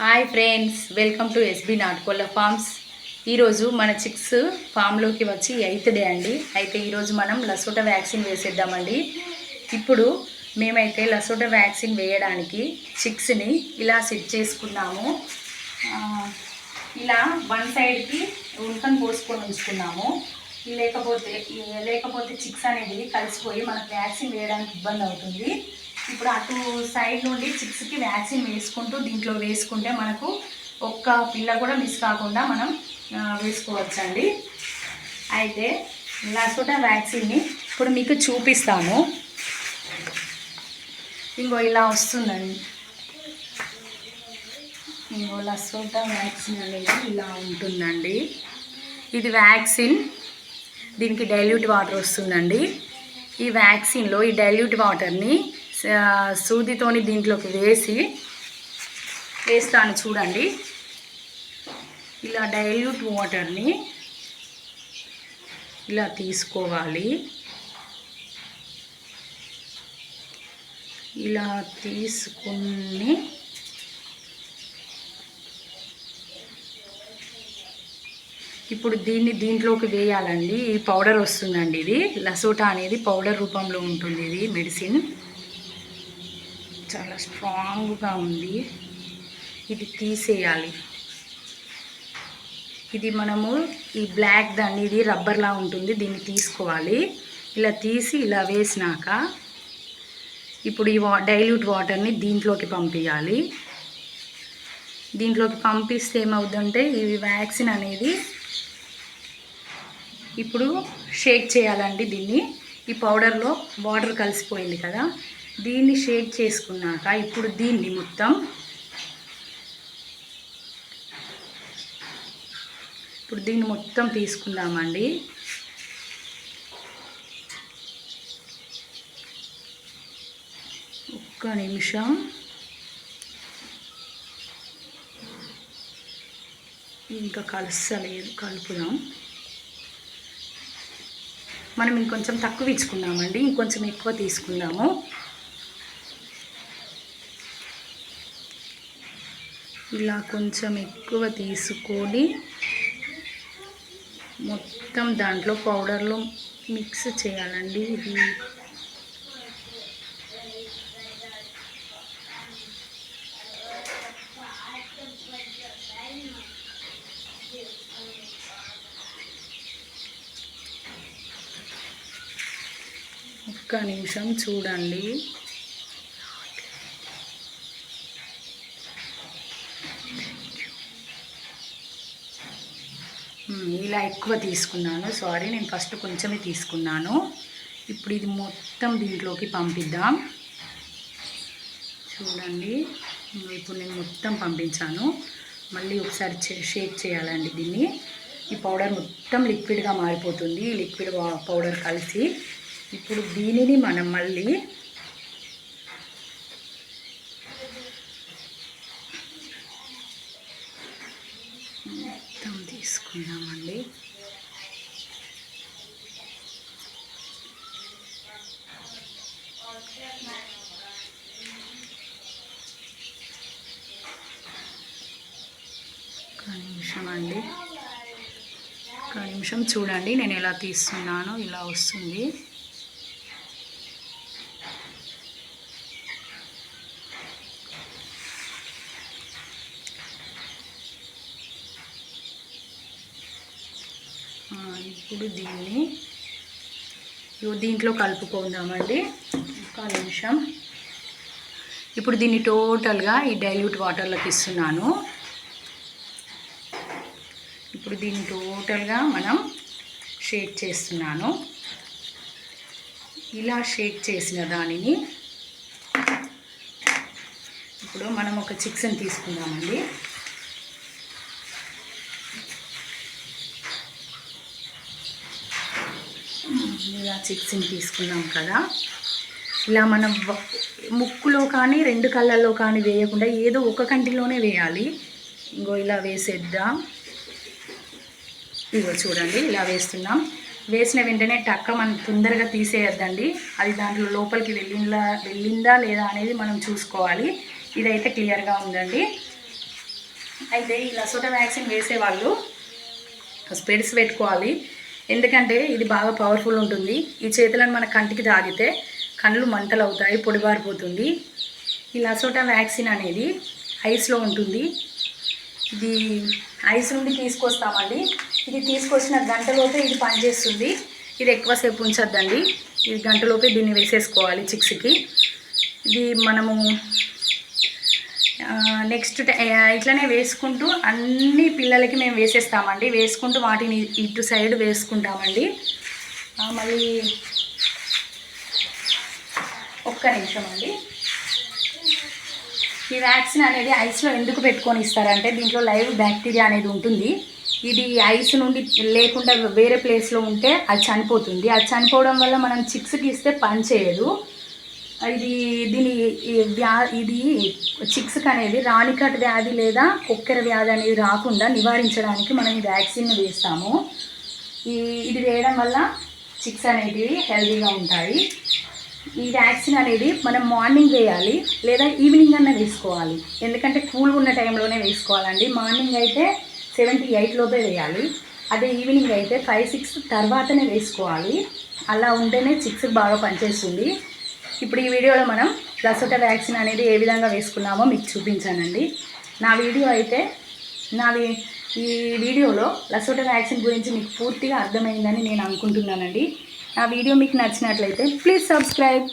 Hi friends, welcome to SB నాటుకోళ్ళ farms. ఈరోజు మన చిక్స్ ఫామ్లోకి వచ్చి 8th డే అండి. అయితే ఈరోజు మనం లసోటా వ్యాక్సిన్ వేసేద్దామండి. ఇప్పుడు మేమైతే లసోటా వ్యాక్సిన్ వేయడానికి చిక్స్ని ఇలా సెట్ చేసుకున్నాము. ఇలా వన్ సైడ్కి ఉల్కను పోసుకొని ఉంచుకున్నాము. లేకపోతే చిక్స్ అనేది కలిసిపోయి మనకు వ్యాక్సిన్ వేయడానికి ఇబ్బంది అవుతుంది. ఇప్పుడు అటు సైడ్ నుండి చిక్స్కి వ్యాక్సిన్ వేసుకుంటూ దీంట్లో వేసుకుంటే మనకు ఒక్క పిల్ల కూడా మిస్ కాకుండా మనం వేసుకోవచ్చండి. అయితే లసోటా వ్యాక్సిన్ని ఇప్పుడు మీకు చూపిస్తాను. ఇంకో ఇలా వస్తుందండి. ఇంకో లసోటా వ్యాక్సిన్ అనేది ఇలా ఉంటుందండి. ఇది వ్యాక్సిన్, దీనికి డైల్యూట్ వాటర్ వస్తుందండి. ఈ వ్యాక్సిన్లో ఈ డైల్యూట్ వాటర్ని సూదితోని దీంట్లోకి వేస్తాను చూడండి. ఇలా డైల్యూట్ వాటర్ని ఇలా తీసుకోవాలి. ఇలా తీసుకుని ఇప్పుడు దీంట్లోకి వేయాలండి. ఈ పౌడర్ వస్తుందండి. ఇది లసోటా అనేది పౌడర్ రూపంలో ఉంటుంది. ఇది మెడిసిన్ చాలా స్ట్రాంగ్గా ఉంది. ఇది తీసేయాలి. ఇది మనము ఈ బ్లాక్ దాన్ని ఇది రబ్బర్లా ఉంటుంది, దీన్ని తీసుకోవాలి. ఇలా తీసి ఇలా వేసినాక ఇప్పుడు ఈ డైల్యూట్ వాటర్ని దీంట్లోకి పంపించాలి. దీంట్లోకి పంపిస్తే ఏమవుతుందంటే ఈ వ్యాక్సిన్ అనేది ఇప్పుడు షేక్ చేయాలండి. దీన్ని ఈ పౌడర్లో వాటర్ కలిసిపోయింది కదా, దీన్ని షేక్ చేసుకున్నాక ఇప్పుడు దీన్ని మొత్తం తీసుకుందామండి. ఒక్క నిమిషం. ఇంకా కలుస్తలేదు, కలుపుదాం. మనం ఇంకొంచెం తక్కువ ఇచ్చుకుందామండి, ఇంకొంచెం ఎక్కువ తీసుకుందాము. ఇలా కొంచెం ఎక్కువ తీసుకొని మొత్తం దాంట్లో పౌడర్లో మిక్స్ చేయాలండి. ఇది ఒక్క నిమిషం చూడండి. ఇలా ఎక్కువ తీసుకున్నాను, సారీ, నేను ఫస్ట్ కొంచెమే తీసుకున్నాను. ఇప్పుడు ఇది మొత్తం దీంట్లోకి పంపిద్దాం. చూడండి, ఇప్పుడు నేను మొత్తం పంపించాను. మళ్ళీ ఒకసారి షేక్ చేయాలండి దీన్ని. ఈ పౌడర్ మొత్తం లిక్విడ్గా మారిపోతుంది, లిక్విడ్ పౌడర్ కలిసి. ఇప్పుడు దీనిని మనం మళ్ళీ మొత్తం తీసుకుందామండి. ఒక్క నిమిషం అండి, ఒక్క నిమిషం చూడండి. నేను ఎలా తీస్తున్నానో ఇలా వస్తుంది. ఇప్పుడు దీంట్లో కలుపుకుందామండి. ఒక్క నిమిషం. ఇప్పుడు దీన్ని టోటల్గా ఈ డైల్యూట్ వాటర్లోకి ఇస్తున్నాను. ఇప్పుడు దీన్ని టోటల్గా మనం షేక్ చేస్తున్నాను. ఇలా షేక్ చేసిన దానిని ఇప్పుడు మనం ఒక చిక్స్ని తీసుకుందామండి. ఇలా చిక్స్ని తీసుకున్నాం కదా, ఇలా మనం ముక్కులో కానీ రెండు కళ్ళల్లో కానీ వేయకుండా ఏదో ఒక కంటిలోనే వేయాలి. ఇంకో ఇలా వేసేద్దాం. ఇగో చూడండి, ఇలా వేస్తున్నాం. వేసిన వెంటనే టక్క మనం తొందరగా తీసేయద్దండి. అది దాంట్లో లోపలికి వెళ్ళిందా లేదా అనేది మనం చూసుకోవాలి. ఇదైతే క్లియర్గా ఉందండి. అయితే ఈ లసోటా వ్యాక్సిన్ వేసేవాళ్ళు స్పెడ్స్ పెట్టుకోవాలి, ఎందుకంటే ఇది బాగా పవర్ఫుల్ ఉంటుంది. ఈ చేతులను మన కంటికి తాగితే కళ్ళు మంటలు అవుతాయి, పొడిబారిపోతుంది. ఈ లసోటా వ్యాక్సిన్ అనేది ఐస్లో ఉంటుంది. ఇది ఐస్ నుండి తీసుకొస్తామండి. ఇది తీసుకొచ్చిన గంటలోపే ఇది పనిచేస్తుంది. ఇది ఎక్కువసేపు ఉంచొద్దండి, ఇది గంటలోపే దీన్ని వేసేసుకోవాలి చిక్స్కి. ఇది మనము నెక్స్ట్ ఇట్లనే వేసుకుంటూ అన్ని పిల్లలకి మేము వేసేస్తామండి. వేసుకుంటూ వాటిని ఇటు సైడ్ వేసుకుంటామండి. మళ్ళీ ఒక్క నిమిషం అండి. ఈ వ్యాక్సిన్ అనేది ఐస్లో ఎందుకు పెట్టుకొని ఇస్తారంటే దీంట్లో లైవ్ బ్యాక్టీరియా అనేది ఉంటుంది. ఇది ఐస్ నుండి లేకుండా వేరే ప్లేస్లో ఉంటే అది చనిపోతుంది. అది చనిపోవడం వల్ల మనం చిక్స్కి ఇస్తే పని చేయదు. ఇది చిక్స్కి అనేది రాణికట్ వ్యాధి లేదా కొక్కెర వ్యాధి అనేది రాకుండా నివారించడానికి మనం ఈ వ్యాక్సిన్ వేస్తాము. ఇది వేయడం వల్ల చిక్స్ అనేవి హెల్తీగా ఉంటాయి. ఈ వ్యాక్సిన్ అనేది మనం మార్నింగ్ వేయాలి లేదా ఈవినింగ్ అన్న వేసుకోవాలి, ఎందుకంటే కూల్గా ఉన్న టైంలోనే వేసుకోవాలండి. మార్నింగ్ అయితే 7 to 8 లోపే వేయాలి, అదే ఈవినింగ్ అయితే 5-6 తర్వాతనే వేసుకోవాలి. అలా ఉంటేనే చిక్స్ బాగా పనిచేస్తుంది. ఇప్పుడు ఈ వీడియోలో మనం లసోటా వ్యాక్సిన్ అనేది ఏ విధంగా వేసుకున్నామో మీకు చూపించానండి. ఈ వీడియోలో లసోటా వ్యాక్సిన్ గురించి మీకు పూర్తిగా అర్థమైందని నేను అనుకుంటున్నానండి. నా వీడియో మీకు నచ్చినట్లయితే ప్లీజ్ సబ్స్క్రైబ్.